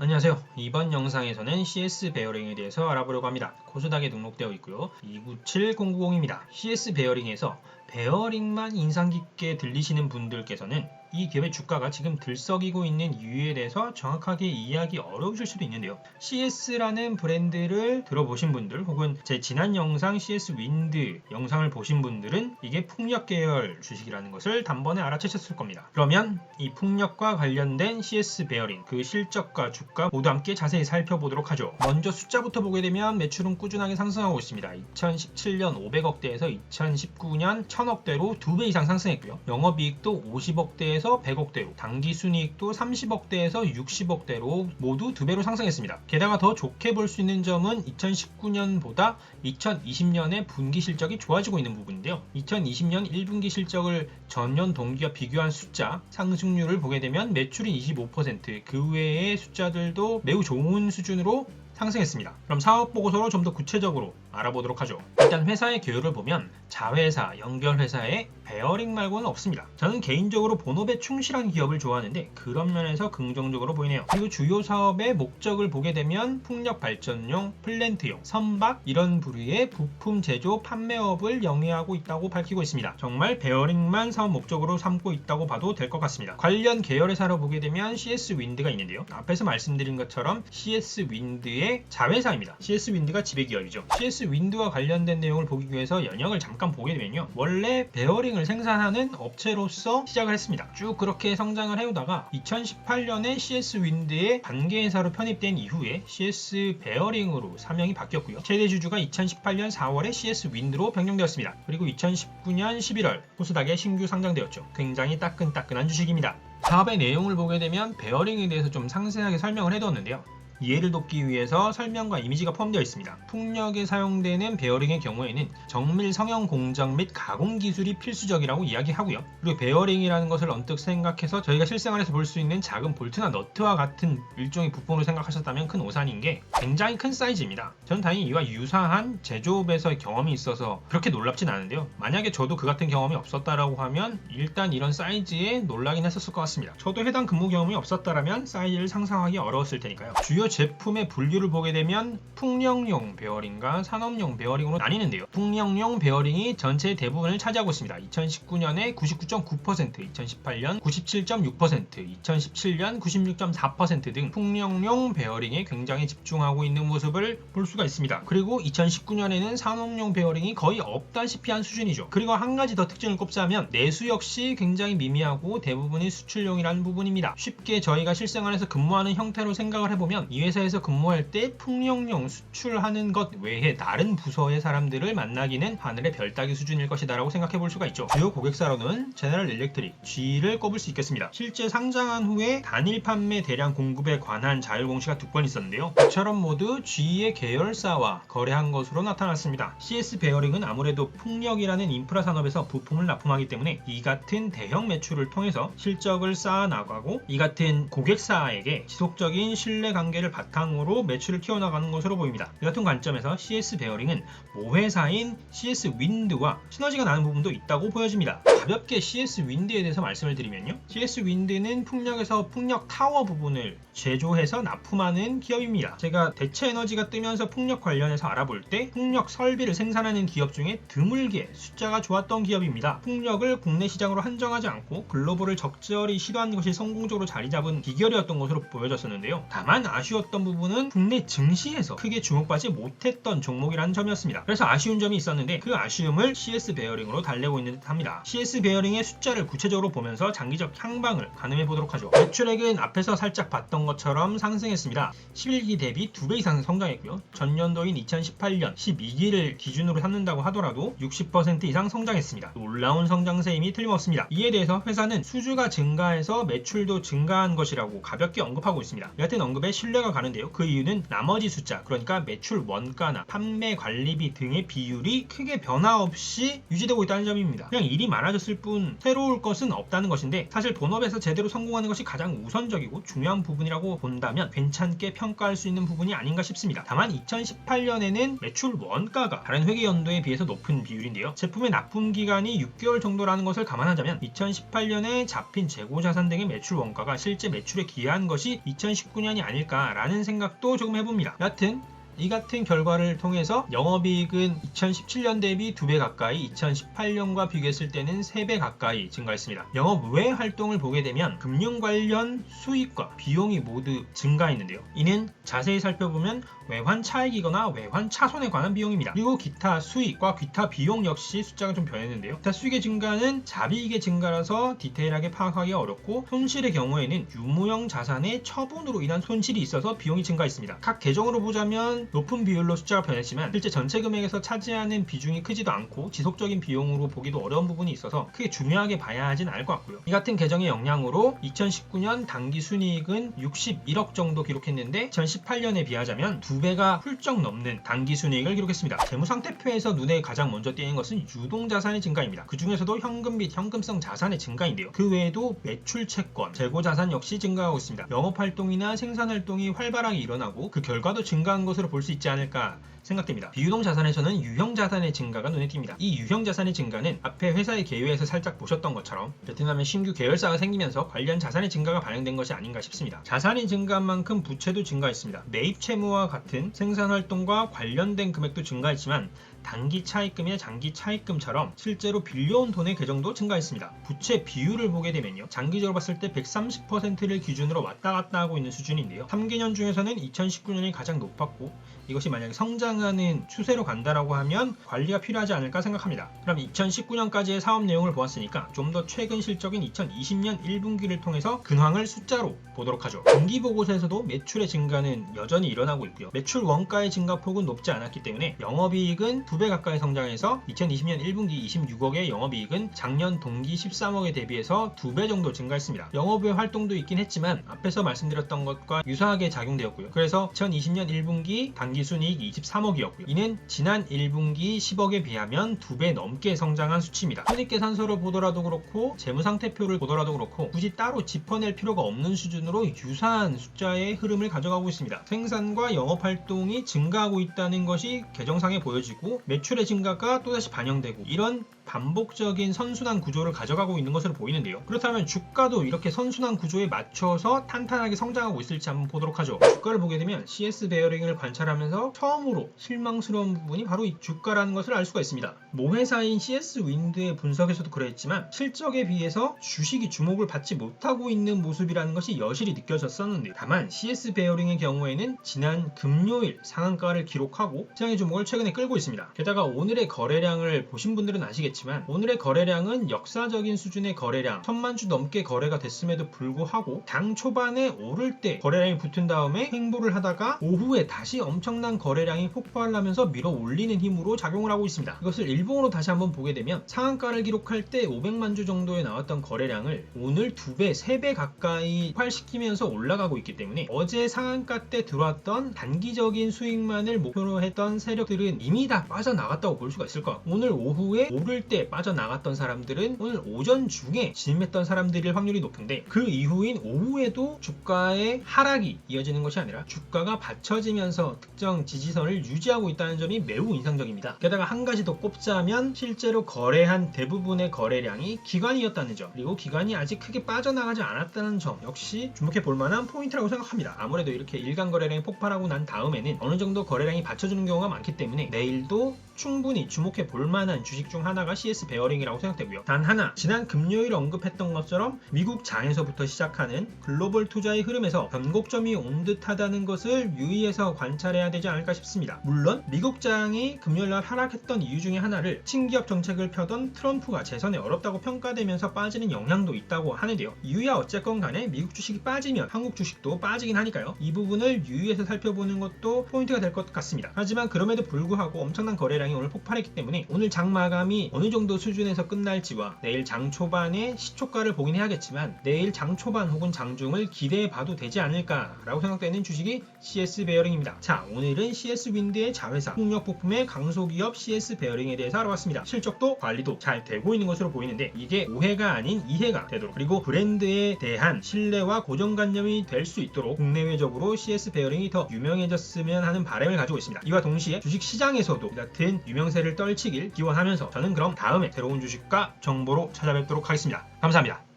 안녕하세요. 이번 영상에서는 CS 베어링에 대해서 알아보려고 합니다. 코스닥에 등록되어 있고요. 297090입니다. CS 베어링에서 베어링만 인상 깊게 들리시는 분들께서는 이 기업의 주가가 지금 들썩이고 있는 이유에 대해서 정확하게 이해하기 어려우실 수도 있는데요. CS라는 브랜드를 들어보신 분들 혹은 제 지난 영상 CS 윈드 영상을 보신 분들은 이게 풍력 계열 주식이라는 것을 단번에 알아채셨을 겁니다. 그러면 이 풍력과 관련된 CS 베어링 그 실적과 주가 모두 함께 자세히 살펴보도록 하죠. 먼저 숫자부터 보게 되면 매출은 꾸준하게 상승하고 있습니다. 2017년 500억대에서 2019년 1000억대로 2배 이상 상승했고요. 영업이익도 50억대에서 100억대로, 당기순이익도 30억대에서 60억대로 모두 2배로 상승했습니다. 게다가 더 좋게 볼 수 있는 점은 2019년보다 2020년의 분기 실적이 좋아지고 있는 부분인데요. 2020년 1분기 실적을 전년 동기와 비교한 숫자, 상승률을 보게 되면 매출이 25%, 그 외의 숫자들도 매우 좋은 수준으로 상승했습니다. 그럼 사업보고서로 좀 더 구체적으로 알아보도록 하죠. 일단 회사의 계열을 보면 자회사, 연결회사에 베어링 말고는 없습니다. 저는 개인적으로 본업에 충실한 기업을 좋아하는데 그런 면에서 긍정적으로 보이네요. 그리고 주요 사업의 목적을 보게 되면 풍력 발전용, 플랜트용, 선박 이런 부류의 부품 제조 판매업을 영위하고 있다고 밝히고 있습니다. 정말 베어링만 사업 목적으로 삼고 있다고 봐도 될 것 같습니다. 관련 계열 회사로 보게 되면 CS 윈드가 있는데요. 앞에서 말씀드린 것처럼 CS 윈드의 자회사입니다. CS 윈드가 지배기업이죠. CS 윈드와 관련된 내용을 보기 위해서 연영을 잠깐 보게 되면요. 원래 베어링을 생산하는 업체로서 시작을 했습니다. 쭉 그렇게 성장을 해오다가 2018년에 CS 윈드의 관계회사로 편입된 이후에 CS 베어링으로 사명이 바뀌었고요. 최대 주주가 2018년 4월에 CS 윈드로 변경되었습니다. 그리고 2019년 11월 코스닥에 신규 상장되었죠. 굉장히 따끈따끈한 주식입니다. 사업의 내용을 보게 되면 베어링에 대해서 좀 상세하게 설명을 해두었는데요. 이해를 돕기 위해서 설명과 이미지가 포함되어 있습니다. 풍력에 사용되는 베어링의 경우에는 정밀 성형 공정 및 가공 기술이 필수적이라고 이야기하고요. 그리고 베어링이라는 것을 언뜻 생각해서 저희가 실생활에서 볼 수 있는 작은 볼트나 너트와 같은 일종의 부품으로 생각하셨다면 큰 오산인 게 굉장히 큰 사이즈입니다. 저는 다행히 이와 유사한 제조업에서의 경험이 있어서 그렇게 놀랍진 않은데요. 만약에 저도 그 같은 경험이 없었다라고 하면 일단 이런 사이즈에 놀라긴 했었을 것 같습니다. 저도 해당 근무 경험이 없었다라면 사이즈를 상상하기 어려웠을 테니까요. 주요 제품의 분류를 보게 되면 풍력용 베어링과 산업용 베어링으로 나뉘는데요. 풍력용 베어링이 전체의 대부분을 차지하고 있습니다. 2019년에 99.9%, 2018년 97.6%, 2017년 96.4% 등 풍력용 베어링에 굉장히 집중하고 있는 모습을 볼 수가 있습니다. 그리고 2019년에는 산업용 베어링이 거의 없다시피 한 수준이죠. 그리고 한 가지 더 특징을 꼽자면 내수 역시 굉장히 미미하고 대부분이 수출용이라는 부분입니다. 쉽게 저희가 실생활에서 근무하는 형태로 생각을 해보면 이 회사에서 근무할 때 풍력용 수출하는 것 외에 다른 부서의 사람들을 만나기는 하늘의 별 따기 수준일 것이다 라고 생각해 볼 수가 있죠. 주요 고객사로는 제너럴 일렉트릭, GE를 꼽을 수 있겠습니다. 실제 상장한 후에 단일 판매 대량 공급에 관한 자율 공시가 2건 있었는데요. 이처럼 모두 GE의 계열사와 거래한 것으로 나타났습니다. CS 베어링은 아무래도 풍력이라는 인프라 산업에서 부품을 납품하기 때문에 이 같은 대형 매출을 통해서 실적을 쌓아나가고 이 같은 고객사에게 지속적인 신뢰 관계를 바탕으로 매출을 키워나가는 것으로 보입니다. 이 같은 관점에서 CS 베어링은 모회사인 CS 윈드와 시너지가 나는 부분도 있다고 보여집니다. 가볍게 CS 윈드에 대해서 말씀을 드리면요. CS 윈드는 풍력에서 풍력 타워 부분을 제조해서 납품하는 기업입니다. 제가 대체 에너지가 뜨면서 풍력 관련해서 알아볼 때 풍력 설비를 생산하는 기업 중에 드물게 숫자가 좋았던 기업입니다. 풍력을 국내 시장으로 한정하지 않고 글로벌을 적절히 시도하는 것이 성공적으로 자리 잡은 비결이었던 것으로 보여졌었는데요. 다만 아쉬웠던 부분은 국내 증시에서 크게 주목받지 못했던 종목이라는 점이었습니다. 그래서 아쉬운 점이 있었는데 그 아쉬움을 CS 베어링으로 달래고 있는 듯 합니다. CS 베어링의 숫자를 구체적으로 보면서 장기적 향방을 가늠해 보도록 하죠. 매출액은 앞에서 살짝 봤던 것처럼 상승했습니다. 11기 대비 2배 이상 성장했고요. 전년도인 2018년 12기를 기준으로 삼는다고 하더라도 60% 이상 성장했습니다. 놀라운 성장세임이 틀림없습니다. 이에 대해서 회사는 수주가 증가해서 매출도 증가한 것이라고 가볍게 언급하고 있습니다. 여하튼 언급에 신뢰가 가는데요. 그 이유는 나머지 숫자, 그러니까 매출 원가나 판매 관리비 등의 비율이 크게 변화 없이 유지되고 있다는 점입니다. 그냥 일이 많아졌을 뿐 새로울 것은 없다는 것인데 사실 본업에서 제대로 성공하는 것이 가장 우선적이고 중요한 부분이라고 본다면 괜찮게 평가할 수 있는 부분이 아닌가 싶습니다. 다만 2018년에는 매출 원가가 다른 회계 연도에 비해서 높은 비율인데요. 제품의 납품 기간이 6개월 정도라는 것을 감안하자면 2018년에 잡힌 재고자산 등의 매출 원가가 실제 매출에 기여한 것이 2019년이 아닐까 않을까라는 생각도 조금 해봅니다. 여하튼 이 같은 결과를 통해서 영업이익은 2017년 대비 2배 가까이, 2018년과 비교했을 때는 3배 가까이 증가했습니다. 영업 외 활동을 보게 되면 금융 관련 수익과 비용이 모두 증가했는데요. 이는 자세히 살펴보면 외환 차익이거나 외환 차손에 관한 비용입니다. 그리고 기타 수익과 기타 비용 역시 숫자가 좀 변했는데요. 기타 수익의 증가는 자비익의 증가라서 디테일하게 파악하기가 어렵고, 손실의 경우에는 유무형 자산의 처분으로 인한 손실이 있어서 비용이 증가했습니다. 각 계정으로 보자면 높은 비율로 숫자가 변했지만 실제 전체 금액에서 차지하는 비중이 크지도 않고 지속적인 비용으로 보기도 어려운 부분이 있어서 크게 중요하게 봐야 하진 않을 것 같고요. 이 같은 계정의 영향으로 2019년 당기 순이익은 61억 정도 기록했는데 2018년에 비하자면 2배가 훌쩍 넘는 당기 순이익을 기록했습니다. 재무상태표에서 눈에 가장 먼저 띄는 것은 유동자산의 증가입니다. 그 중에서도 현금 및 현금성 자산의 증가인데요. 그 외에도 매출 채권, 재고자산 역시 증가하고 있습니다. 영업활동이나 생산활동이 활발하게 일어나고 그 결과도 증가한 것으로 볼 수 있지 않을까 생각됩니다. 비유동 자산에서는 유형 자산의 증가가 눈에 띕니다. 이 유형 자산의 증가는 앞에 회사의 개요에서 살짝 보셨던 것처럼 베트남에 신규 계열사가 생기면서 관련 자산의 증가가 반영된 것이 아닌가 싶습니다. 자산이 증가한 만큼 부채도 증가했습니다. 매입 채무와 같은 생산활동과 관련된 금액도 증가했지만 단기 차입금이나 장기 차입금처럼 실제로 빌려온 돈의 계정도 증가했습니다. 부채 비율을 보게 되면요, 장기적으로 봤을 때 130%를 기준으로 왔다 갔다 하고 있는 수준인데요. 3개년 중에서는 2019년이 가장 높았고, 이것이 만약에 성장하는 추세로 간다라고 하면 관리가 필요하지 않을까 생각합니다. 그럼 2019년까지의 사업 내용을 보았으니까 좀 더 최근 실적인 2020년 1분기를 통해서 근황을 숫자로 보도록 하죠. 분기보고서에서도 매출의 증가는 여전히 일어나고 있고요. 매출 원가의 증가폭은 높지 않았기 때문에 영업이익은 2배 가까이 성장해서 2020년 1분기 26억의 영업이익은 작년 동기 13억에 대비해서 2배 정도 증가했습니다. 영업외 활동도 있긴 했지만 앞에서 말씀드렸던 것과 유사하게 작용되었고요. 그래서 2020년 1분기 당기순이익 23억이었고요. 이는 지난 1분기 10억에 비하면 2배 넘게 성장한 수치입니다. 손익계산서를 보더라도 그렇고 재무상태표를 보더라도 그렇고 굳이 따로 짚어낼 필요가 없는 수준으로 유사한 숫자의 흐름을 가져가고 있습니다. 생산과 영업활동이 증가하고 있다는 것이 계정상에 보여지고 매출의 증가가 또다시 반영되고, 이런 반복적인 선순환 구조를 가져가고 있는 것으로 보이는데요. 그렇다면 주가도 이렇게 선순환 구조에 맞춰서 탄탄하게 성장하고 있을지 한번 보도록 하죠. 주가를 보게 되면 CS 베어링을 관찰하면서 처음으로 실망스러운 부분이 바로 이 주가라는 것을 알 수가 있습니다. 모회사인 CS 윈드의 분석에서도 그랬지만 실적에 비해서 주식이 주목을 받지 못하고 있는 모습이라는 것이 여실히 느껴졌었는데, 다만 CS 베어링의 경우에는 지난 금요일 상한가를 기록하고 시장의 주목을 최근에 끌고 있습니다. 게다가 오늘의 거래량을 보신 분들은 아시겠지만 오늘의 거래량은 역사적인 수준의 거래량, 1000만 주 넘게 거래가 됐음에도 불구하고 장 초반에 오를 때 거래량이 붙은 다음에 횡보를 하다가 오후에 다시 엄청난 거래량이 폭발을 하면서 밀어 올리는 힘으로 작용을 하고 있습니다. 이것을 일봉으로 다시 한번 보게 되면 상한가를 기록할 때 500만 주 정도에 나왔던 거래량을 오늘 2배, 3배 가까이 폭발시키면서 올라가고 있기 때문에 어제 상한가 때 들어왔던 단기적인 수익만을 목표로 했던 세력들은 이미 다 빠져나갔다고 볼 수가 있을 것 같고, 오늘 오후에 오를 때 빠져나갔던 사람들은 오늘 오전 중에 진입했던 사람들일 확률이 높은데, 그 이후인 오후에도 주가의 하락이 이어지는 것이 아니라 주가가 받쳐지면서 특정 지지선을 유지하고 있다는 점이 매우 인상적입니다. 게다가 한 가지 더 꼽자면 실제로 거래한 대부분의 거래량이 기관이었다는 점, 그리고 기관이 아직 크게 빠져나가지 않았다는 점 역시 주목해 볼 만한 포인트라고 생각합니다. 아무래도 이렇게 일간 거래량이 폭발하고 난 다음에는 어느 정도 거래량이 받쳐주는 경우가 많기 때문에 내일도 충분히 주목해 볼 만한 주식 중 하나가 CS 베어링이라고 생각되고요. 단 하나, 지난 금요일 언급했던 것처럼 미국 장에서부터 시작하는 글로벌 투자의 흐름에서 변곡점이 온 듯하다는 것을 유의해서 관찰해야 되지 않을까 싶습니다. 물론 미국 장이 금요일날 하락했던 이유 중에 하나를 친기업 정책을 펴던 트럼프가 재선에 어렵다고 평가되면서 빠지는 영향도 있다고 하는데요. 이유야 어쨌건 간에 미국 주식이 빠지면 한국 주식도 빠지긴 하니까요. 이 부분을 유의해서 살펴보는 것도 포인트가 될 것 같습니다. 하지만 그럼에도 불구하고 엄청난 거래량이 오늘 폭발했기 때문에 오늘 장 마감이 어느 정도 수준에서 끝날지와 내일 장 초반의 시초가를 보긴 해야겠지만 내일 장 초반 혹은 장중을 기대해 봐도 되지 않을까라고 생각되는 주식이 CS 베어링입니다. 자, 오늘은 CS 윈드의 자회사 풍력 부품의 강소기업 CS 베어링에 대해서 알아봤습니다. 실적도 관리도 잘 되고 있는 것으로 보이는데 이게 오해가 아닌 이해가 되도록, 그리고 브랜드에 대한 신뢰와 고정관념이 될 수 있도록 국내외적으로 CS 베어링이 더 유명해졌으면 하는 바람을 가지고 있습니다. 이와 동시에 주식시장에서도 같은 유명세를 떨치길 기원하면서 저는 그럼 다음에 새로운 주식과 정보로 찾아뵙도록 하겠습니다. 감사합니다.